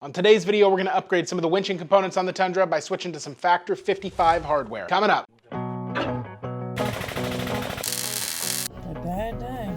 On today's video, we're going to upgrade some of the winching components on the Tundra by switching to some Factor 55 hardware. Coming up. A bad day.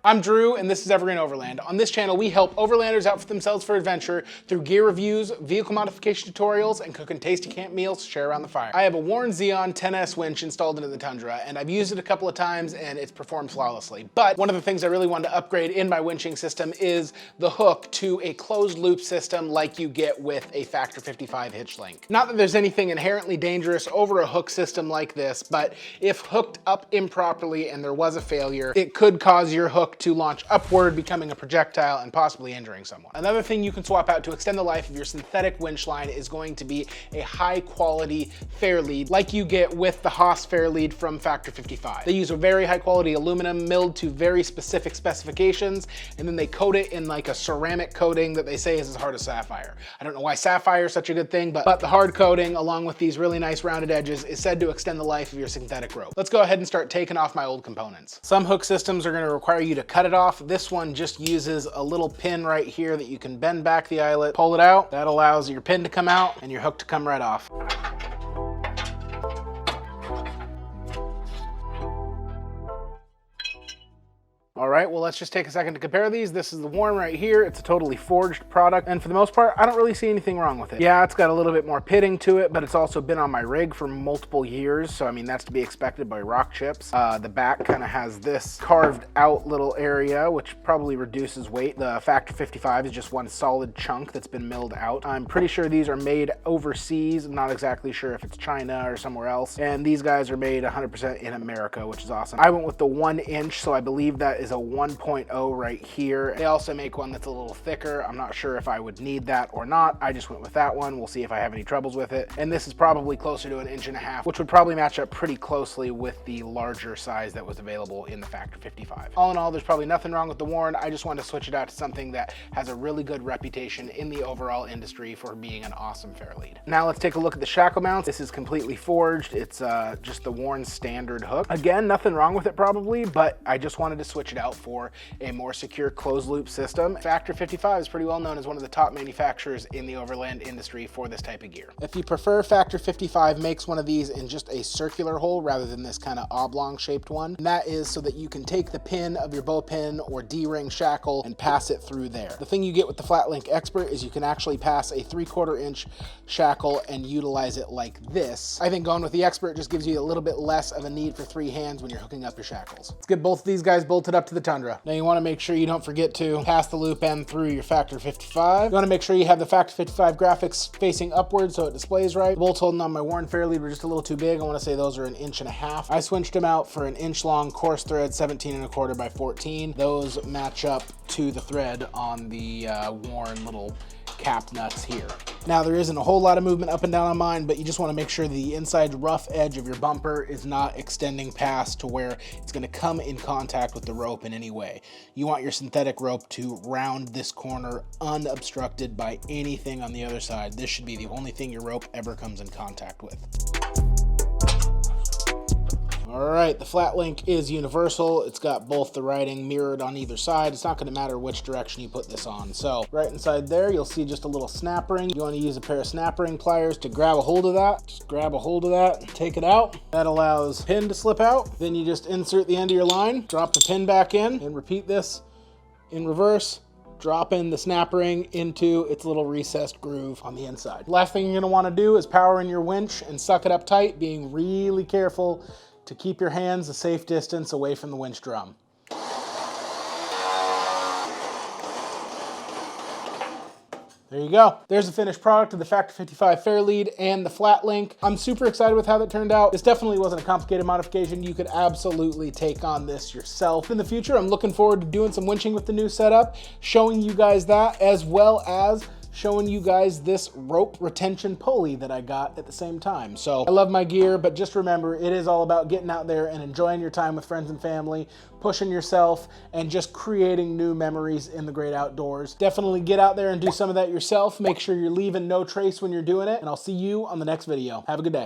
I'm Drew, and this is Evergreen Overland. On this channel, we help overlanders outfit themselves for adventure through gear reviews, vehicle modification tutorials, and cooking tasty camp meals to share around the fire. I have a Warren Xeon 10S winch installed into the Tundra, and I've used it a couple of times, and it's performed flawlessly. But one of the things I really wanted to upgrade in my winching system is the hook to a closed loop system like you get with a Factor 55 hitch link. Not that there's anything inherently dangerous over a hook system like this, but if hooked up improperly and there was a failure, it could cause your hook to launch upward, becoming a projectile and possibly injuring someone. Another thing you can swap out to extend the life of your synthetic winch line is going to be a high quality Fairlead like you get with the Haas Fairlead from Factor 55. They use a very high quality aluminum milled to very specific specifications, and then they coat it in like a ceramic coating that they say is as hard as sapphire. I don't know why sapphire is such a good thing, but the hard coating along with these really nice rounded edges is said to extend the life of your synthetic rope. Let's go ahead and start taking off my old components. Some hook systems are going to require you to cut it off. This one just uses a little pin right here that you can bend back the eyelet, pull it out. That allows your pin to come out and your hook to come right off. All right, well, let's just take a second to compare these. This is the Warren right here. It's a totally forged product, and for the most part, I don't really see anything wrong with it. Yeah, it's got a little bit more pitting to it, but it's also been on my rig for multiple years, so I mean, that's to be expected by rock chips. The back kind of has this carved out little area, which probably reduces weight. The Factor 55 is just one solid chunk that's been milled out. I'm pretty sure these are made overseas. I'm not exactly sure if it's China or somewhere else, and these guys are made 100% in America, which is awesome. I went with the 1 inch, so I believe that is a 1.0 right here. They also make one that's a little thicker. I'm not sure if I would need that or not. I just went with that one. We'll see if I have any troubles with it. And this is probably closer to 1.5 inches, which would probably match up pretty closely with the larger size that was available in the Factor 55. All in all, there's probably nothing wrong with the Warren. I just wanted to switch it out to something that has a really good reputation in the overall industry for being an awesome Fairlead. Now let's take a look at the Shackle Mount. This is completely forged. It's just the Warren standard hook. Again, nothing wrong with it probably, but I just wanted to switch it out for a more secure closed loop system. Factor 55 is pretty well known as one of the top manufacturers in the overland industry for this type of gear. If you prefer, Factor 55 makes one of these in just a circular hole rather than this kind of oblong shaped one. And that is so that you can take the pin of your bow pin or D-ring shackle and pass it through there. The thing you get with the Flatlink Expert is you can actually pass a 3/4 inch shackle and utilize it like this. I think going with the Expert just gives you a little bit less of a need for 3 hands when you're hooking up your shackles. Let's get both of these guys bolted up to the Tundra. Now you want to make sure you don't forget to pass the loop end through your Factor 55. You want to make sure you have the Factor 55 graphics facing upward so it displays right. The bolts holding on my Warren Fairlead were just a little too big. I want to say those are 1.5 inches. I switched them out for 1 inch long coarse thread, 17 1/4 by 14. Those match up to the thread on the Warren little cap nuts here. Now there isn't a whole lot of movement up and down on mine, but you just want to make sure the inside rough edge of your bumper is not extending past to where it's going to come in contact with the rope in any way. You want your synthetic rope to round this corner unobstructed by anything on the other side. This should be the only thing your rope ever comes in contact with. All right, the Flatlink is universal. It's got both the writing mirrored on either side. It's not going to matter which direction you put this on. So right inside there, you'll see just a little snap ring. You want to use a pair of snap ring pliers to grab a hold of that. Just grab a hold of that and take it out. That allows the pin to slip out. Then you just insert the end of your line, drop the pin back in, and repeat this in reverse. Drop in the snap ring into its little recessed groove on the inside. Last thing you're going to want to do is power in your winch and suck it up tight, being really careful to keep your hands a safe distance away from the winch drum. There you go. There's the finished product of the Factor 55 Fairlead and the Flatlink. I'm super excited with how that turned out. This definitely wasn't a complicated modification. You could absolutely take on this yourself. In the future, I'm looking forward to doing some winching with the new setup, showing you guys that, as well as showing you guys this rope retention pulley that I got at the same time. So I love my gear, but just remember, it is all about getting out there and enjoying your time with friends and family, pushing yourself, and just creating new memories in the great outdoors. Definitely get out there and do some of that yourself. Make sure you're leaving no trace when you're doing it, and I'll see you on the next video. Have a good day.